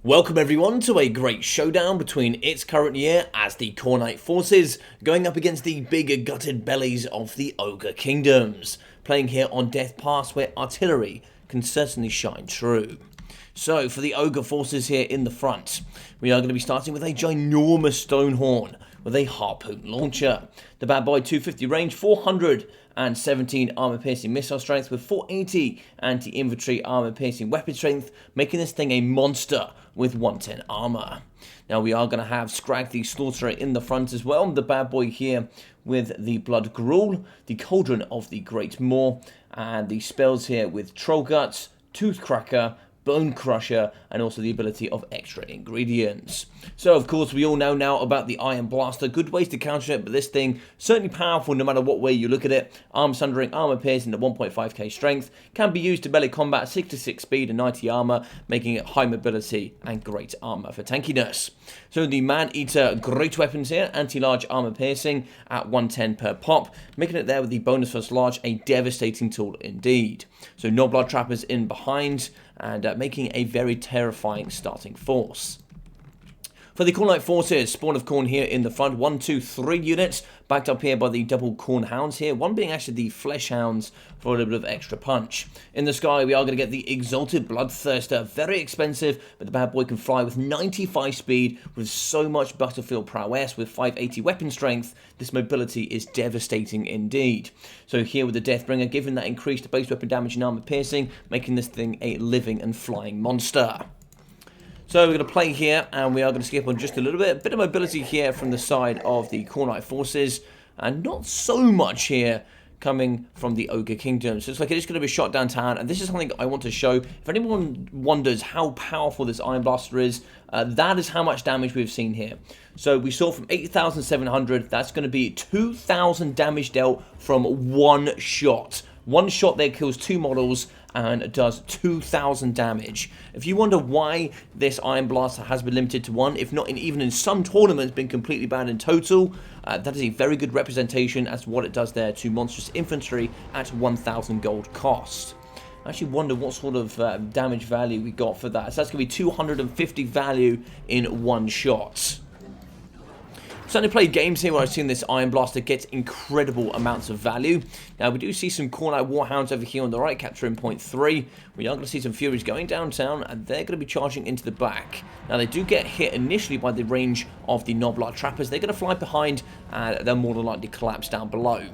Welcome everyone to a great showdown between its current year as the Khorne forces going up against the big gutted bellies of the Ogre Kingdoms, playing here on Death Pass where artillery can certainly shine true. So for the Ogre forces here in the front, we are going to be starting with a ginormous Stonehorn with a harpoon launcher. The bad boy 250 range, 417 armor piercing missile strength with 480 anti-infantry armor piercing weapon strength, making this thing a monster with 110 armor. Now we are going to have Scrag the Slaughterer in the front as well. The bad boy here with the Blood Gruel, the Cauldron of the Great Maw, and the spells here with Troll Guts, Tooth Cracker, Bone Crusher, and also the ability of extra ingredients. So of course we all know now about the Iron Blaster, good ways to counter it, but this thing certainly powerful no matter what way you look at it. Arm Sundering, armor piercing at 1.5k strength, can be used to melee combat, 6-6 speed and 90 armor, making it high mobility and great armor for tankiness. So the Man-Eater great weapons here, anti-large armor piercing at 110 per pop, making it there with the bonus first large, a devastating tool indeed. So no blood trappers in behind, and making a very terrifying starting force. For the Khorne forces, Spawn of Khorne here in the front, 1, 2, 3 units, backed up here by the double Khorne hounds here, one being actually the flesh hounds for a little bit of extra punch. In the sky, we are going to get the Exalted Bloodthirster, very expensive, but the bad boy can fly with 95 speed, with so much battlefield prowess, with 580 weapon strength. This mobility is devastating indeed. So here with the Deathbringer, giving that increased base weapon damage and armor piercing, making this thing a living and flying monster. So we're going to play here, and we are going to skip on just a little bit of mobility here from the side of the Khorne forces, and not so much here coming from the Ogre Kingdom. So it's like it is going to be shot downtown, and this is something I want to show. If anyone wonders how powerful this Iron Blaster is, that is how much damage we've seen here. So we saw from 8,700, that's going to be 2,000 damage dealt from one shot. One shot there kills 2 models and does 2,000 damage. If you wonder why this Iron Blaster has been limited to 1, if not even in some tournaments been completely banned in total, that is a very good representation as to what it does there to monstrous infantry at 1,000 gold cost. I actually wonder what sort of damage value we got for that. So that's going to be 250 value in one shot. Certainly played games here where I've seen this Iron Blaster get incredible amounts of value. Now we do see some Khorne Warhounds over here on the right, capturing point 3. We are going to see some Furies going downtown, and they're going to be charging into the back. Now they do get hit initially by the range of the Noblar Trappers. They're going to fly behind, and they're more than likely collapse down below.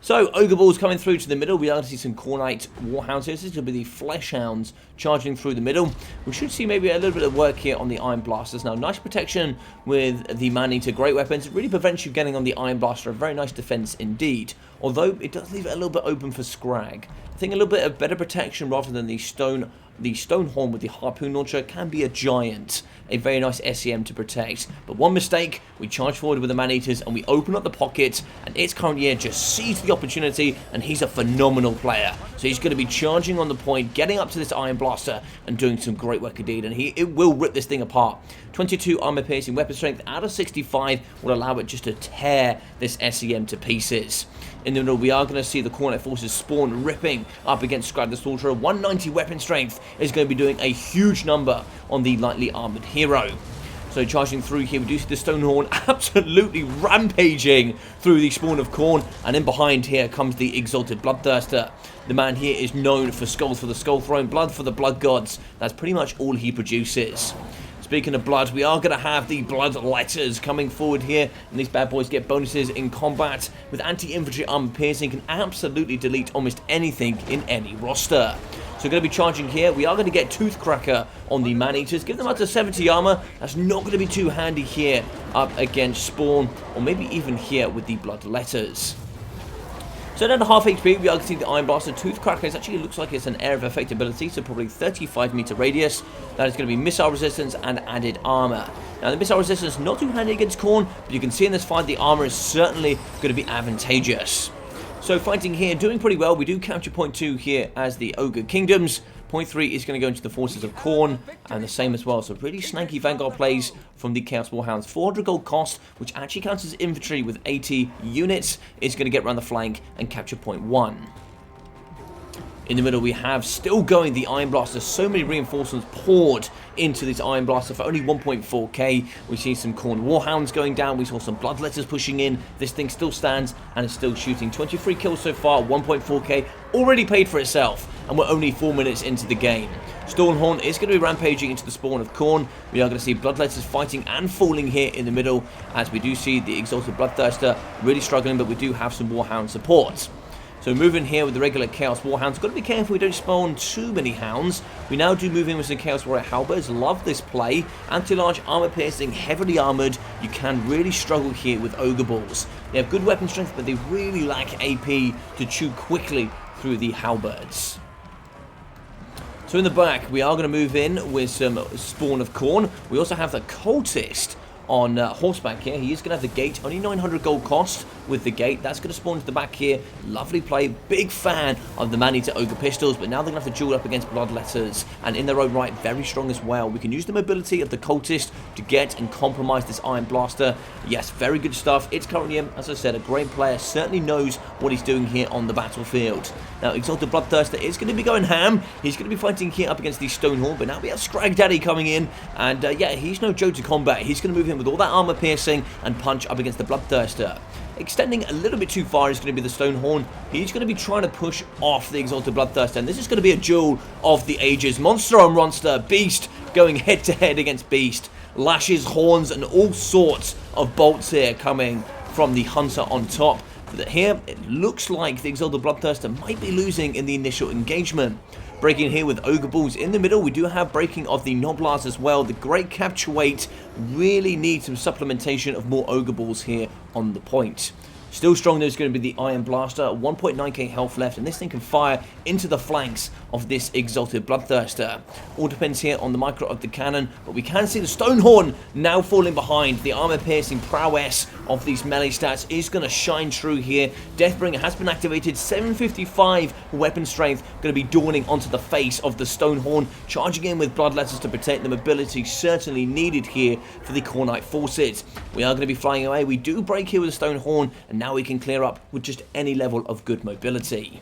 So, Ogre Balls coming through to the middle. We are going to see some Khorne Warhounds here. This is going to be the Flesh Hounds charging through the middle. We should see maybe a little bit of work here on the Iron Blasters. Now, nice protection with the Man-Eater Great Weapons. It really prevents you getting on the Iron Blaster. A very nice defense indeed. Although, it does leave it a little bit open for Scrag. I think a little bit of better protection rather than the Stonehorn with the Harpoon Launcher can be a giant. A very nice SEM to protect. But one mistake, we charge forward with the Man-Eaters and we open up the pocket, and its current year just sees the opportunity, and he's a phenomenal player. So he's going to be charging on the point, getting up to this Iron Blaster and doing some great work indeed, and it will rip this thing apart. 22 armor piercing weapon strength out of 65 will allow it just to tear this SEM to pieces. In the middle, we are going to see the Khorne forces Spawn ripping up against Scrag the Slaughterer. 190 weapon strength is going to be doing a huge number on the lightly armored hero. So charging through here, we do see the Stonehorn absolutely rampaging through the Spawn of Khorne, and in behind here comes the Exalted Bloodthirster. The man here is known for skulls for the Skull Throne, blood for the Blood Gods. That's pretty much all he produces. Speaking of blood, we are going to have the Blood Letters coming forward here, and these bad boys get bonuses in combat. With anti-infantry armor piercing, can absolutely delete almost anything in any roster. So we're going to be charging here. We are going to get Tooth Cracker on the Man-Eaters. Give them up to 70 armor. That's not going to be too handy here up against Spawn, or maybe even here with the Blood Letters. So down to half HP, we are going to see the Iron Blaster. Tooth Cracker actually looks like it's an area of effect ability, so probably 35 meter radius. That is going to be missile resistance and added armor. Now the missile resistance not too handy against Khorne, but you can see in this fight the armor is certainly going to be advantageous. So fighting here, doing pretty well. We do capture point 2 here as the Ogre Kingdoms. Point 3 is going to go into the forces of Khorne, and the same as well. So pretty snanky Vanguard plays from the Chaos Warhounds. 400 gold cost, which actually counts as infantry with 80 units, is going to get around the flank and capture point 1. In the middle, we have still going the Iron Blaster. So many reinforcements poured into this Iron Blaster for only 1.4k. We see some Khorne Warhounds going down. We saw some Bloodletters pushing in. This thing still stands and is still shooting. 23 kills so far, 1.4k. Already paid for itself, and we're only 4 minutes into the game. Stormhorn is going to be rampaging into the spawn of Khorne. We are going to see Bloodletters fighting and falling here in the middle, as we do see the Exalted Bloodthirster really struggling, but we do have some Warhound support. So moving here with the regular Chaos Warhounds. Got to be careful we don't spawn too many hounds. We now do move in with some Chaos Warrior Halberds. Love this play. Anti-large, armor piercing, heavily armored. You can really struggle here with Ogre Balls. They have good weapon strength, but they really lack AP to chew quickly through the Halberds. So in the back, we are going to move in with some spawn of Khorne. We also have the Cultist on horseback here. He is going to have the gate, only 900 gold cost with the gate. That's going to spawn to the back here. Lovely play. Big fan of the Man-Eater Ogre pistols, but now they're going to have to duel up against Bloodletters, and in their own right, very strong as well. We can use the mobility of the Cultist to get and compromise this Iron Blaster. Yes, very good stuff. It's currently, as I said, a great player. Certainly knows what he's doing here on the battlefield. Now, Exalted Bloodthirster is going to be going ham. He's going to be fighting here up against the Stonehorn, but now we have Scrag Daddy coming in, and yeah, he's no joke to combat. He's going to move in with all that armor piercing and punch up against the Bloodthirster. Extending a little bit too far is going to be the Stonehorn. He's going to be trying to push off the Exalted Bloodthirster, and this is going to be a duel of the ages. Monster on monster, Beast going head to head against Beast. Lashes, horns, and all sorts of bolts here coming from the Hunter on top. But here, it looks like the Exalted Bloodthirster might be losing in the initial engagement. Breaking here with Ogre Balls in the middle. We do have breaking of the Noblars as well. The great capture weight really needs some supplementation of more Ogre Balls here on the point. Still strong, there's going to be the Iron Blaster, 1.9k health left, and this thing can fire into the flanks of this Exalted Bloodthirster. All depends here on the micro of the cannon, but we can see the Stonehorn now falling behind. The armor-piercing prowess of these melee stats is going to shine through here. Deathbringer has been activated, 755 weapon strength, going to be dawning onto the face of the Stonehorn, charging in with Bloodletters to protect the mobility certainly needed here for the Khornite forces. We are going to be flying away. We do break here with the Stonehorn, and now we can clear up with just any level of good mobility.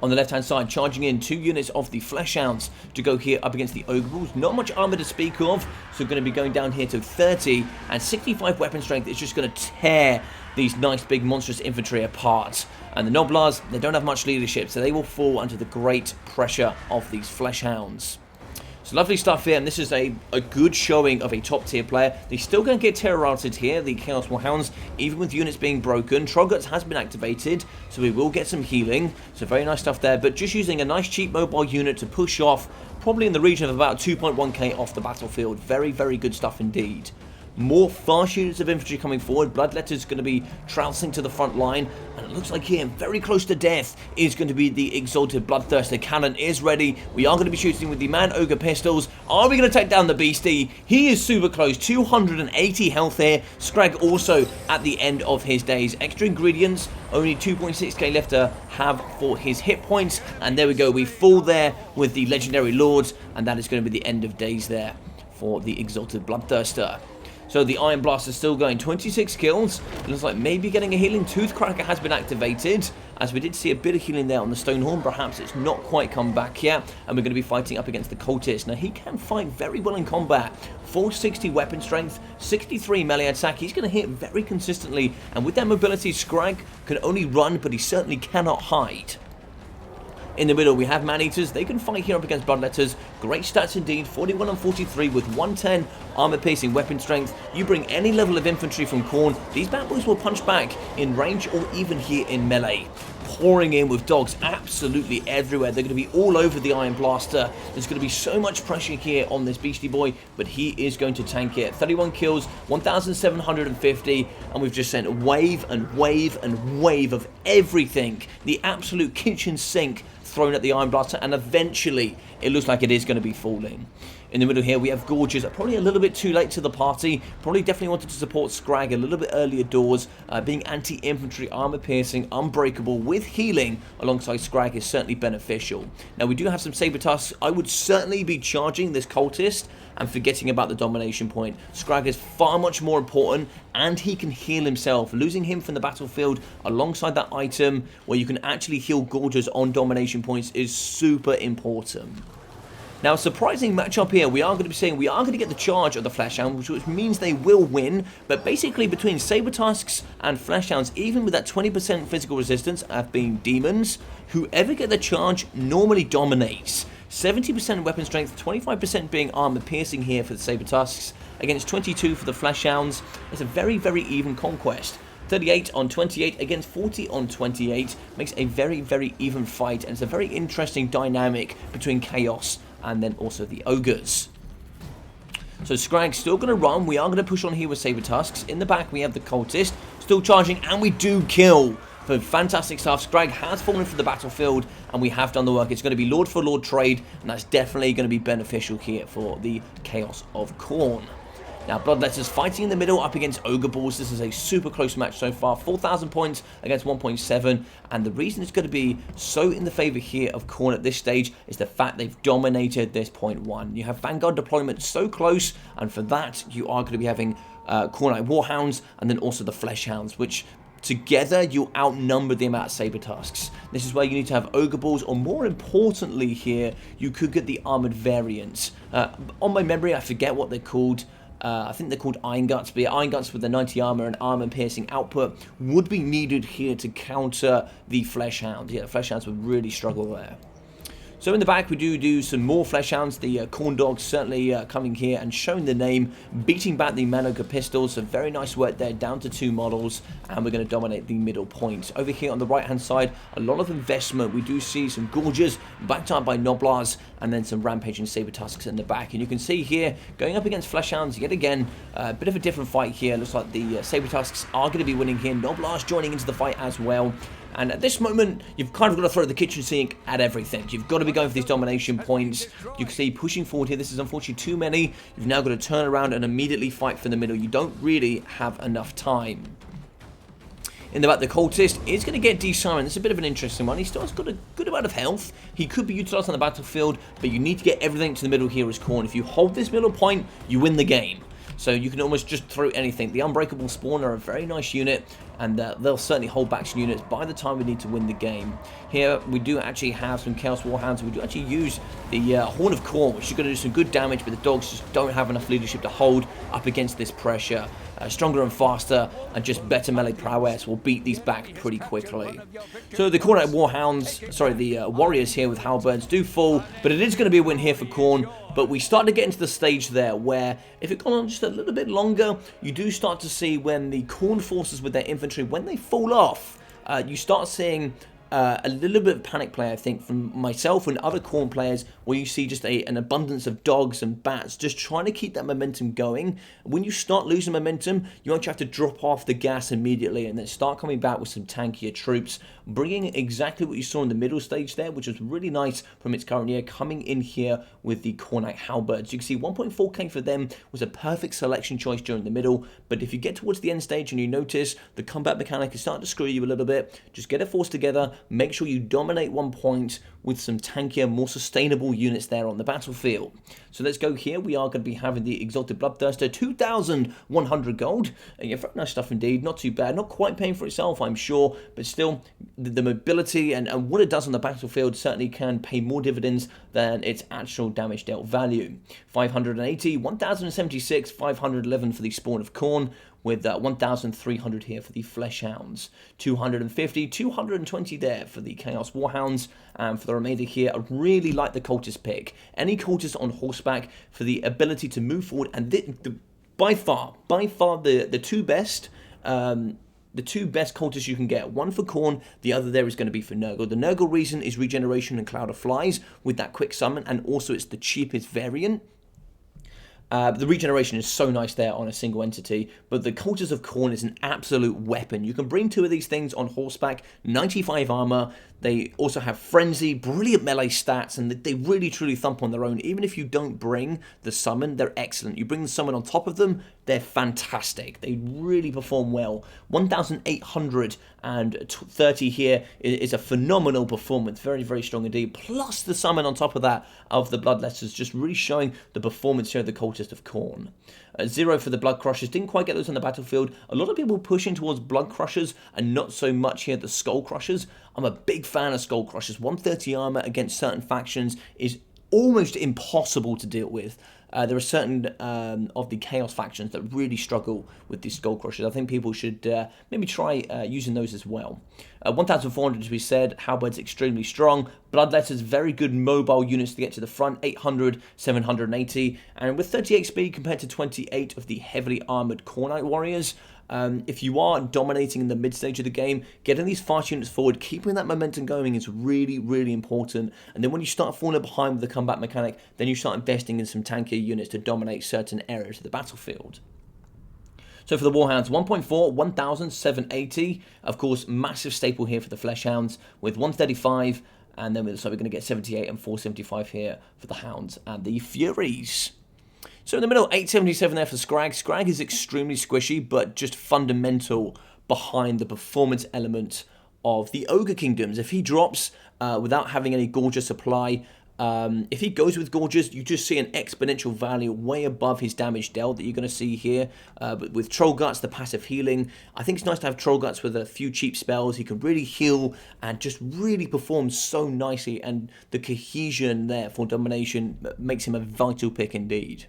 On the left-hand side, charging in 2 units of the Fleshhounds to go here up against the Ogre Balls. Not much armor to speak of, so going to be going down here to 30, and 65 weapon strength is just going to tear these nice big monstrous infantry apart. And the Noblars, they don't have much leadership, so they will fall under the great pressure of these Fleshhounds. So lovely stuff here, and this is a good showing of a top tier player. They're still going to get terrorized here, the Chaos Warhounds, even with units being broken. Trogguts has been activated, so we will get some healing. So very nice stuff there, but just using a nice cheap mobile unit to push off, probably in the region of about 2.1k off the battlefield. Very, very good stuff indeed. More fast units of infantry coming forward. Bloodletter's going to be trouncing to the front line. And it looks like here, very close to death, is going to be the Exalted Bloodthirster. Cannon is ready. We are going to be shooting with the Man-Ogre pistols. Are we going to take down the Beastie? He is super close. 280 health here. Scrag also at the end of his days. Extra ingredients. Only 2.6k left to have for his hit points. And there we go. We fall there with the Legendary Lords. And that is going to be the end of days there for the Exalted Bloodthirster. So the Iron Blast is still going, 26 kills. It looks like maybe getting a healing. Toothcracker has been activated, as we did see a bit of healing there on the Stonehorn. Perhaps it's not quite come back yet, and we're going to be fighting up against the Cultist. Now, he can fight very well in combat. 460 weapon strength, 63 melee attack. He's going to hit very consistently, and with that mobility, Scrag can only run, but he certainly cannot hide. In the middle, we have Man-Eaters. They can fight here up against Bloodletters. Great stats indeed. 41 and 43 with 110 armor-piercing weapon strength. You bring any level of infantry from Khorne, these bad boys will punch back in range or even here in melee. Pouring in with dogs absolutely everywhere. They're going to be all over the Iron Blaster. There's going to be so much pressure here on this Beastie Boy, but he is going to tank it. 31 kills, 1,750, and we've just sent wave and wave and wave of everything. The absolute kitchen sink thrown at the Iron Blaster, and eventually it looks like it is going to be falling. In the middle here, we have Gorges, probably a little bit too late to the party. Probably definitely wanted to support Scrag a little bit earlier doors. Being anti-infantry, armor piercing, unbreakable with healing alongside Scrag is certainly beneficial. Now, we do have some Saber Tusks. I would certainly be charging this Cultist and forgetting about the domination point. Scrag is far much more important, and he can heal himself. Losing him from the battlefield alongside that item where you can actually heal Gorges on domination points is super important. Now, a surprising matchup here. We are going to be saying we are going to get the charge of the Fleshhound, which means they will win. But basically, between Saber Tusks and Fleshhounds, even with that 20% physical resistance of being demons, whoever get the charge normally dominates. 70% weapon strength, 25% being armor piercing here for the Saber Tusks, against 22 for the Fleshhounds. It's a very, very even conquest. 38 on 28 against 40 on 28 makes a very, very even fight, and it's a very interesting dynamic between Chaos and then also the Ogres. So Scrag's still going to run. We are going to push on here with Saber Tusks. In the back, we have the Cultist still charging, and we do kill. For fantastic stuff. Scrag has fallen for the battlefield, and we have done the work. It's going to be Lord for Lord trade, and that's definitely going to be beneficial here for the Chaos of Khorne. Now, Bloodletters fighting in the middle up against Ogre Balls. This is a super close match so far. 4,000 points against 1.7. And the reason it's going to be so in the favor here of Khorne at this stage is the fact they've dominated this point 1. You have Vanguard deployment so close, and for that, you are going to be having Khorne Warhounds and then also the Fleshhounds, which together, you outnumber the amount of Saber Tusks. This is where you need to have Ogre Balls, or more importantly here, you could get the armored variants. On my memory, I forget what they're called. I think they're called Iron Guts, but yeah, Iron Guts with the 90 armor and armor piercing output would be needed here to counter the Fleshhound. Yeah, the Fleshhounds would really struggle there. So in the back, we do some more Fleshhounds. The Khorne Dogs certainly coming here and showing the name, beating back the Manoga Pistols. So very nice work there, down to 2 models, and we're going to dominate the middle point. Over here on the right-hand side, a lot of investment. We do see some Gorges backed up by Noblars, and then some Rampaging Saber Tusks in the back. And you can see here, going up against Fleshhounds yet again, a bit of a different fight here. Looks like the Saber Tusks are going to be winning here. Noblars joining into the fight as well. And at this moment, you've kind of got to throw the kitchen sink at everything. You've got to be going for these domination points. You can see pushing forward here. This is unfortunately too many. You've now got to turn around and immediately fight for the middle. You don't really have enough time. In the back, the Cultist is going to get disarmed. It's a bit of an interesting one. He still has got a good amount of health. He could be utilized on the battlefield, but you need to get everything to the middle here as Khorne. If you hold this middle point, you win the game. So you can almost just throw anything. The Unbreakable Spawn are a very nice unit, and they'll certainly hold back some units by the time we need to win the game. Here, we do actually have some Chaos Warhounds. We do actually use the Horn of Khorne, which is going to do some good damage, but the dogs just don't have enough leadership to hold up against this pressure. Stronger and faster, and just better melee prowess will beat these back pretty quickly. So the Khorne Warhounds, sorry, the Warriors here with Halberds do fall, but it is going to be a win here for Khorne. But we start to get into the stage there where, if it goes on just a little bit longer, you do start to see when the Khorne forces with their infantry, when they fall off, you start seeing a little bit of panic play, I think, from myself and other Khorne players, where you see just an abundance of dogs and bats just trying to keep that momentum going. When you start losing momentum, you actually have to drop off the gas immediately and then start coming back with some tankier troops, bringing exactly what you saw in the middle stage there, which was really nice from its current year, coming in here with the Khorne Halberds. You can see 1.4k for them was a perfect selection choice during the middle, but if you get towards the end stage and you notice the combat mechanic is starting to screw you a little bit, just get a force together, make sure you dominate one point with some tankier, more sustainable units there on the battlefield. So let's go here. We are going to be having the Exalted Bloodthirster, 2,100 gold. Yeah, very nice stuff indeed. Not too bad. Not quite paying for itself, I'm sure, but still, the mobility and what it does on the battlefield certainly can pay more dividends than its actual damage dealt value. 580, 1,076, 511 for the Spawn of Khorne, with 1,300 here for the Fleshhounds, 250, 220 there for the Chaos Warhounds, and for the remainder here, I really like the Cultist pick. Any Cultist on horseback for the ability to move forward, and by far the two best. The two best Cultists you can get. One for Khorne, the other there is going to be for Nurgle. The Nurgle reason is regeneration and Cloud of Flies with that quick summon, and also it's the cheapest variant. The regeneration is so nice there on a single entity, but the Cultist of Khorne is an absolute weapon. You can bring 2 of these things on horseback, 95 armor. They also have Frenzy, brilliant melee stats, and they really truly thump on their own. Even if you don't bring the summon, they're excellent. You bring the summon on top of them, they're fantastic. They really perform well. 1,830 here is a phenomenal performance. Very, very strong indeed. Plus the summon on top of that of the Bloodletters, just really showing the performance here of the Cultist of Khorne. 0 for the Blood Crushers. Didn't quite get those on the battlefield. A lot of people pushing towards Blood Crushers and not so much here the Skull Crushers. I'm a big fan of Skull Crushers. 130 armor against certain factions is almost impossible to deal with. There are certain of the Chaos factions that really struggle with these Skull Crushers. I think people should maybe try using those as well. 1,400 to be said. Halberds extremely strong. Bloodletters, very good mobile units to get to the front. 800, 780. And with 38 speed compared to 28 of the heavily armored Khorne warriors, if you are dominating in the mid stage of the game, getting these fast units forward, keeping that momentum going is really, really important. And then when you start falling behind with the combat mechanic, then you start investing in some tankier units to dominate certain areas of the battlefield. So for the Warhounds, 1.4, 1,780. Of course, massive staple here for the Fleshhounds with 135. And then so we're going to get 78 and 475 here for the Hounds and the Furies. So in the middle, 877 there for Scrag. Scrag is extremely squishy, but just fundamental behind the performance element of the Ogre Kingdoms. If he drops without having any Gorger supply, if he goes with Gorgers, you just see an exponential value way above his damage dealt that you're going to see here. But with Troll Guts, the passive healing, I think it's nice to have Troll Guts with a few cheap spells. He can really heal and just really perform so nicely, and the cohesion there for domination makes him a vital pick indeed.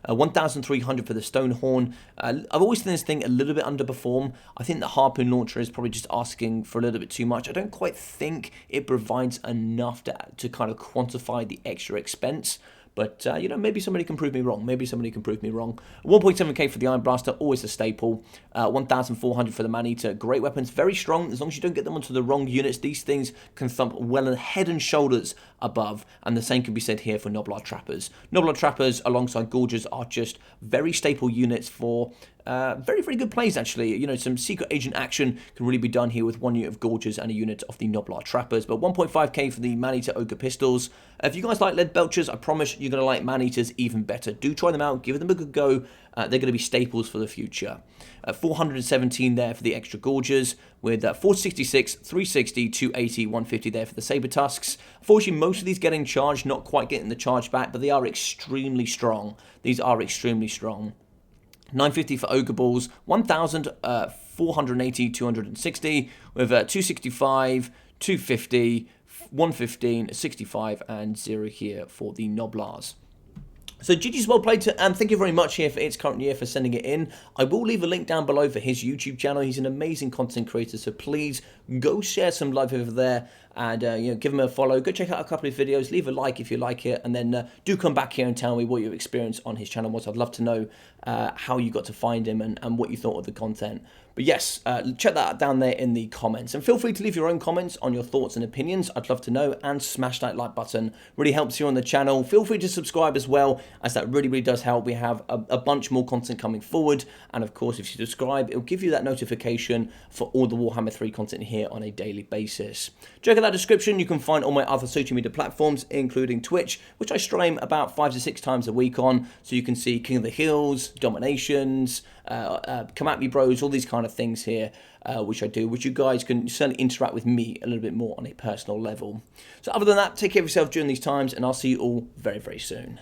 1,300 for the Stonehorn. I've always seen this thing a little bit underperform. I think the Harpoon Launcher is probably just asking for a little bit too much. I don't quite think it provides enough to kind of quantify the extra expense. But, you know, maybe somebody can prove me wrong. Maybe somebody can prove me wrong. 1.7k for the Iron Blaster, always a staple. 1,400 for the Man-Eater. Great weapons, very strong. As long as you don't get them onto the wrong units, these things can thump well and head and shoulders above. And the same can be said here for Noblar Trappers. Noblar Trappers alongside Gorgers are just very staple units for very, very good plays, actually. You know, some secret agent action can really be done here with one unit of Gorgers and a unit of the Noblar Trappers. But 1.5k for the Man-Eater Ogre Pistols. If you guys like Lead Belchers, I promise you're going to like Man-Eaters even better. Do try them out. Give them a good go. They're going to be staples for the future. 417 there for the extra Gorgers, with 466, 360, 280, 150 there for the Saber Tusks. Unfortunately, most of these getting charged, not quite getting the charge back, but they are extremely strong. These are extremely strong. 950 for Ogre Balls, 1,480, 260, with 265, 250, 115, 65, and 0 here for the Noblars. So GG's well played, and thank you very much here for It's Current Year for sending it in. I will leave a link down below for his YouTube channel. He's an amazing content creator, so please go share some love over there and you know, give him a follow. Go check out a couple of videos, leave a like if you like it, and then do come back here and tell me what your experience on his channel was. I'd love to know how you got to find him and what you thought of the content. But yes, check that out down there in the comments. And feel free to leave your own comments on your thoughts and opinions. I'd love to know. And smash that like button. Really helps you on the channel. Feel free to subscribe as well, as that really, really does help. We have a bunch more content coming forward. And of course, if you subscribe, it'll give you that notification for all the Warhammer 3 content here on a daily basis. Check out that description. You can find all my other social media platforms, including Twitch, which I stream about 5 to 6 times a week on. So you can see King of the Hills, Dominations, come at me bros, all these kind of things here, which I do, which you guys can certainly interact with me a little bit more on a personal level. So other than that, take care of yourself during these times, and I'll see you all very, very soon.